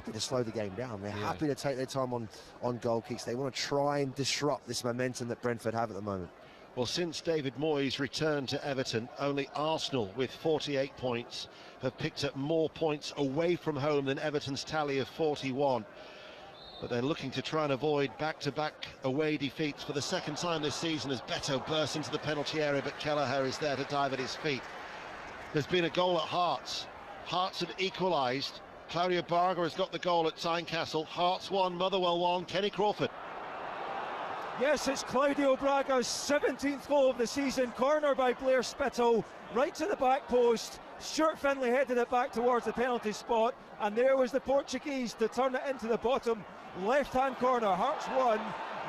happy to slow the game down. They're happy to take their time on goal kicks. They want to try and disrupt this momentum that Brentford have at the moment. Well, since David Moyes returned to Everton, only Arsenal, with 48 points, have picked up more points away from home than Everton's tally of 41. But they're looking to try and avoid back-to-back away defeats for the second time this season as Beto bursts into the penalty area, but Kelleher is there to dive at his feet. There's been a goal at Hearts. Hearts have equalised. Claudio Barger has got the goal at Tynecastle. Hearts 1, Motherwell 1, Kenny Crawford. Yes, it's Claudio Braga's 17th goal of the season. Corner by Blair Spittle, right to the back post. Stuart Findlay headed it back towards the penalty spot, and there was the Portuguese to turn it into the bottom left-hand corner. Hearts 1,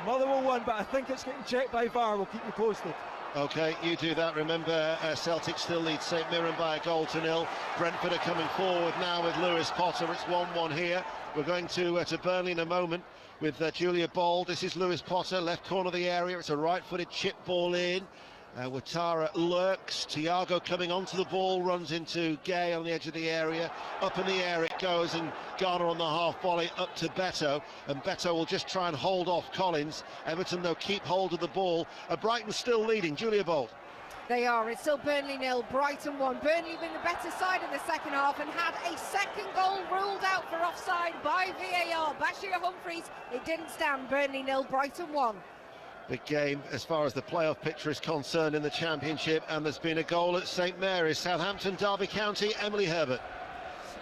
Motherwell 1, but I think it's getting checked by VAR. We'll keep you posted. OK, you do that. Remember, Celtic still lead St Mirren by 1-0. Brentford are coming forward now with Lewis Potter. It's 1-1 here. We're going to Burnley in a moment with Julia Bold. This is Lewis Potter, left corner of the area. It's a right-footed chip ball in. Ouattara lurks. Thiago coming onto the ball, runs into Gay on the edge of the area. Up in the air it goes, and Garner on the half volley up to Beto, and Beto will just try and hold off Collins. Everton, though, keep hold of the ball. Brighton still leading. Julia Bold. They are. It's still Burnley 0, Brighton 1. Burnley been the better side in the second half and had a second goal ruled out for offside by VAR. Bashir Humphreys, it didn't stand. Burnley 0, Brighton 1. Big game as far as the playoff picture is concerned in the Championship, and there's been a goal at St Mary's. Southampton, Derby County, Emily Herbert.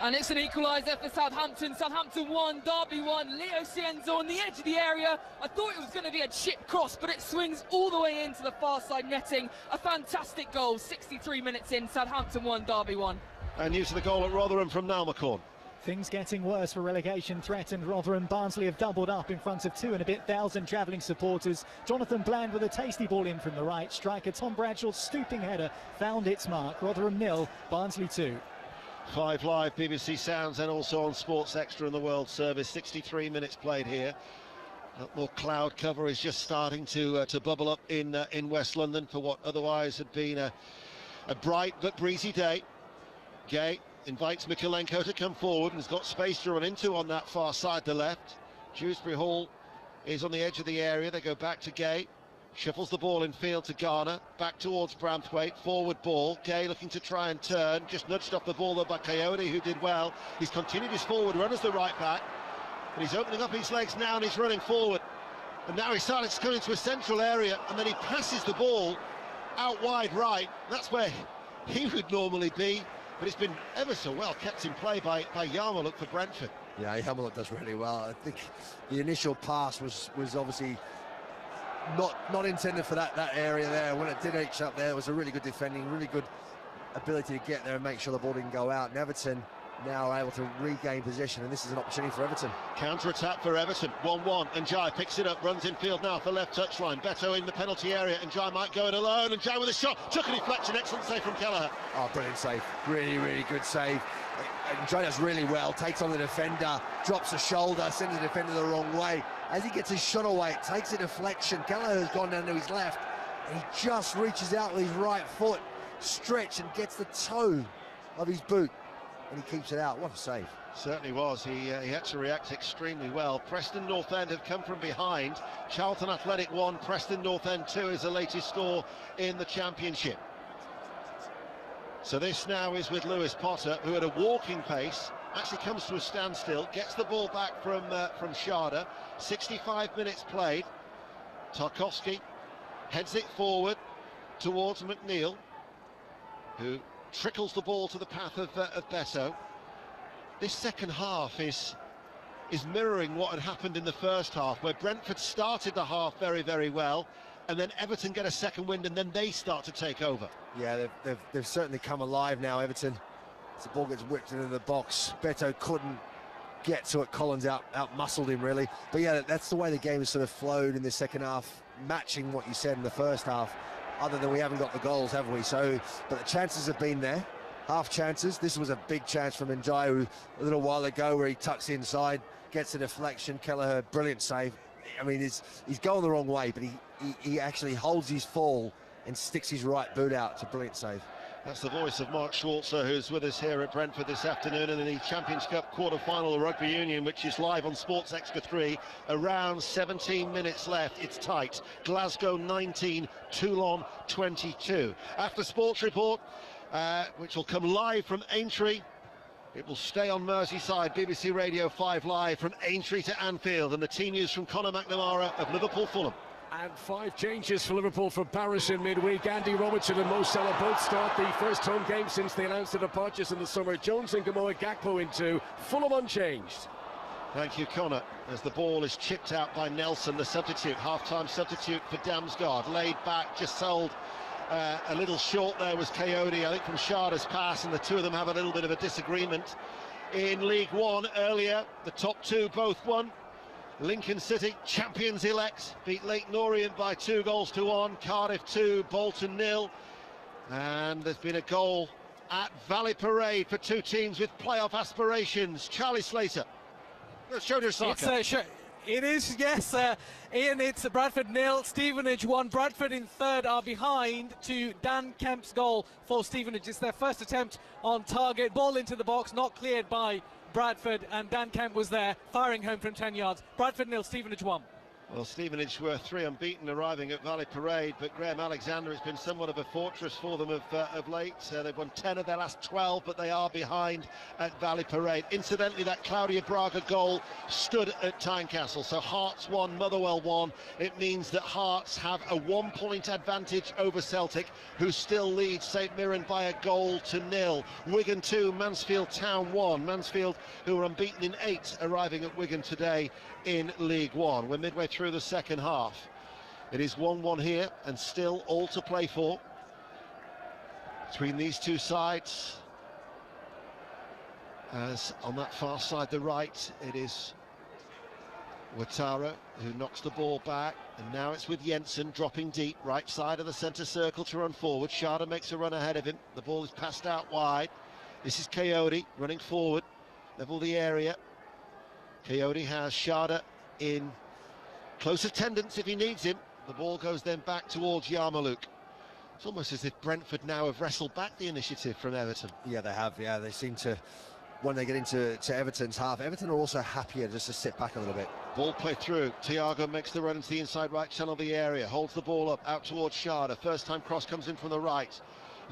And it's an equaliser for Southampton. Southampton 1, Derby 1. Leo Cienzo on the edge of the area. I thought it was going to be a chip cross, but it swings all the way into the far side netting. A fantastic goal, 63 minutes in. Southampton 1, Derby 1. And news of the goal at Rotherham from Niall McCorn. Things getting worse for relegation threatened Rotherham. Barnsley have doubled up in front of 2,500 travelling supporters. Jonathan Bland with a tasty ball in from the right. Striker Tom Bradshaw's stooping header found its mark. Rotherham 0, Barnsley 2. 5 Live, BBC Sounds, and also on Sports Extra and the World Service. 63 minutes played here. More cloud cover is just starting to bubble up in West London for what otherwise had been a bright but breezy day. Gay invites Mikolenko to come forward and has got space to run into on that far side, the left. Dewsbury Hall is on the edge of the area. They go back to Gay. Shuffles the ball in field to Garner, back towards Branthwaite, forward ball. Gay looking to try and turn, just nudged off the ball though by Coyote, who did well. He's continued his forward run as the right back, but he's opening up his legs now and he's running forward. And now he started to come into a central area, and then he passes the ball out wide right. That's where he would normally be, but it's been ever so well kept in play by Yarmulke for Brentford. Yeah, Yarmulke does really well. I think the initial pass was obviously not intended for that area there. When it did reach up there, it was a really good defending, really good ability to get there and make sure the ball didn't go out. And Everton now able to regain possession, and this is an opportunity for Everton. Counter-attack for Everton, 1-1, and Jai picks it up, runs in field now for left touchline. Beto in the penalty area, and Jai might go it alone, and Jai with a shot, took a deflection, excellent save from Kelleher. Oh, brilliant save, really good save. And Jai does really well, takes on the defender, drops the shoulder, sends the defender the wrong way. As he gets his shot away, it takes a deflection. Kelleher's gone down to his left, and he just reaches out with his right foot, stretch, and gets the toe of his boot, and he keeps it out. What a save. Certainly was. He had to react extremely well. Preston North End have come from behind. Charlton Athletic 1, Preston North End 2 is the latest score in the Championship. So this now is with Lewis Potter, who at a walking pace actually comes to a standstill, gets the ball back from Sharda. 65 minutes played. Tarkowski heads it forward towards McNeil, who trickles the ball to the path of Beto. This second half is mirroring what had happened in the first half, where Brentford started the half very well, and then Everton get a second wind, and then they start to take over. Yeah, they've certainly come alive now, Everton. As the ball gets whipped into the box, Beto couldn't get to it. Collins out-muscled him, really. But yeah, that's the way the game has sort of flowed in the second half, matching what you said in the first half, other than we haven't got the goals, have we? So, but the chances have been there, half chances. This was a big chance from Ndiaye a little while ago, where he tucks inside, gets a deflection. Kelleher, brilliant save. I mean, he's going the wrong way, but he actually holds his fall and sticks his right boot out. It's a brilliant save. That's the voice of Mark Schwarzer, who's with us here at Brentford this afternoon in the Champions Cup quarter-final of Rugby Union, which is live on Sports Extra 3. Around 17 minutes left. It's tight. Glasgow 19, Toulon 22. After Sports Report, which will come live from Aintree, it will stay on Merseyside. BBC Radio 5 live from Aintree to Anfield, and the team news from Conor McNamara of Liverpool Fulham. And 5 changes for Liverpool from Paris in midweek. Andy Robertson and Mo Salah both start the first home game since they announced their departures in the summer. Jones and Gamoa Gakpo into. Fulham unchanged. Thank you, Conor. As the ball is chipped out by Nelson, the substitute, half-time substitute for Damsgaard. Laid back, just sold a little short there was Coyote, I think, from Sharda's pass, and the two of them have a little bit of a disagreement. In League One earlier, the top two both won. Lincoln City, champions-elect, beat Leyton Orient by 2-1. Cardiff 2, Bolton 0. And there's been a goal at Valley Parade for two teams with playoff aspirations. Charlie Slater. Shoulder soccer. It is, yes, Ian, it's Bradford 0, Stevenage 1. Bradford in third are behind to Dan Kemp's goal for Stevenage. It's their first attempt on target. Ball into the box, not cleared by Bradford, and Dan Kemp was there, firing home from 10 yards. Bradford 0, Stevenage 1. Well, Stevenage were 3 unbeaten arriving at Valley Parade, but Graham Alexander has been somewhat of a fortress for them of late. They've won 10 of their last 12, but they are behind at Valley Parade. Incidentally, that Claudia Braga goal stood at Tynecastle, so Hearts 1, Motherwell 1. It means that Hearts have a 1-point advantage over Celtic, who still lead St Mirren by a 0-0. Wigan 2, Mansfield Town 1. Mansfield, who are unbeaten in 8, arriving at Wigan today in League One. We're midway through the second half. It is 1-1 here, and still all to play for between these two sides. As on that far side, the right, it is Ouattara who knocks the ball back, and now it's with Jensen dropping deep, right side of the centre circle to run forward. Sharda makes a run ahead of him. The ball is passed out wide. This is Coyote running forward, level the area. Coyote has Sharda in close attendance if he needs him. The ball goes then back towards Yarmouk. It's almost as if Brentford now have wrestled back the initiative from Everton. Yeah, they have. Yeah, they seem to, when they get into Everton's half, Everton are also happier just to sit back a little bit. Ball played through. Thiago makes the run into the inside right channel of the area, holds the ball up out towards Sharda. First time cross comes in from the right.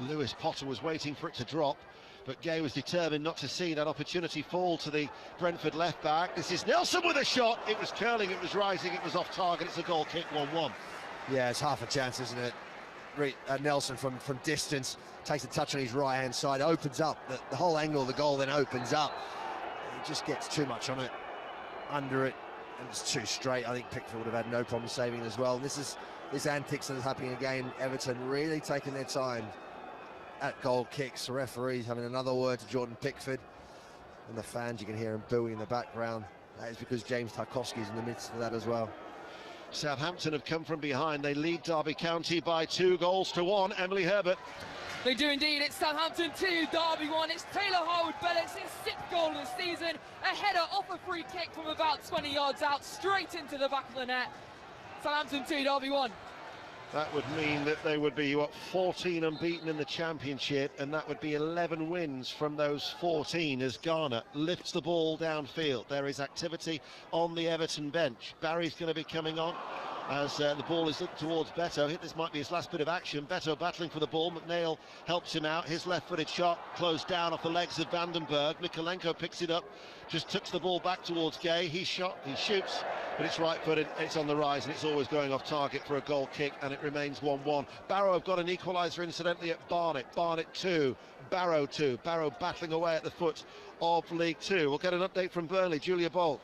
Lewis Potter was waiting for it to drop, but Gay was determined not to see that opportunity fall to the Brentford left back. This is Nelson with a shot. It was curling, it was rising, it was off target. It's a goal kick, 1-1. Yeah, it's half a chance, isn't it? Nelson from distance takes a touch on his right hand side, opens up the whole angle of the goal, then opens up. He just gets too much on it, under it, and it's too straight. I think Pickford would have had no problem saving it as well. And this antics that is happening again. Everton really taking their time at goal kicks. The referees having another word to Jordan Pickford, and the fans, you can hear him booing in the background. That is because James Tarkowski's in the midst of that as well. Southampton have come from behind. They lead Derby County by 2-1. Emily Herbert. They do indeed. It's Southampton 2, Derby 1. It's Taylor Howard-Bellets, his 6th goal of the season. A header off a free kick from about 20 yards out, straight into the back of the net. Southampton 2, Derby 1. That would mean that they would be, 14 unbeaten in the Championship, and that would be 11 wins from those 14 as Garner lifts the ball downfield. There is activity on the Everton bench. Barry's going to be coming on as the ball is looked towards Beto. This might be his last bit of action. Beto battling for the ball. McNeil helps him out. His left-footed shot closed down off the legs of Vandenberg. Mikolenko picks it up, just tucks the ball back towards Gay. He shoots, but it's right-footed. It's on the rise, and it's always going off target for a goal kick, and it remains 1-1. Barrow have got an equaliser, incidentally, at Barnet. Barnet 2, Barrow 2. Barrow battling away at the foot of League 2. We'll get an update from Burnley. Julia Bolt.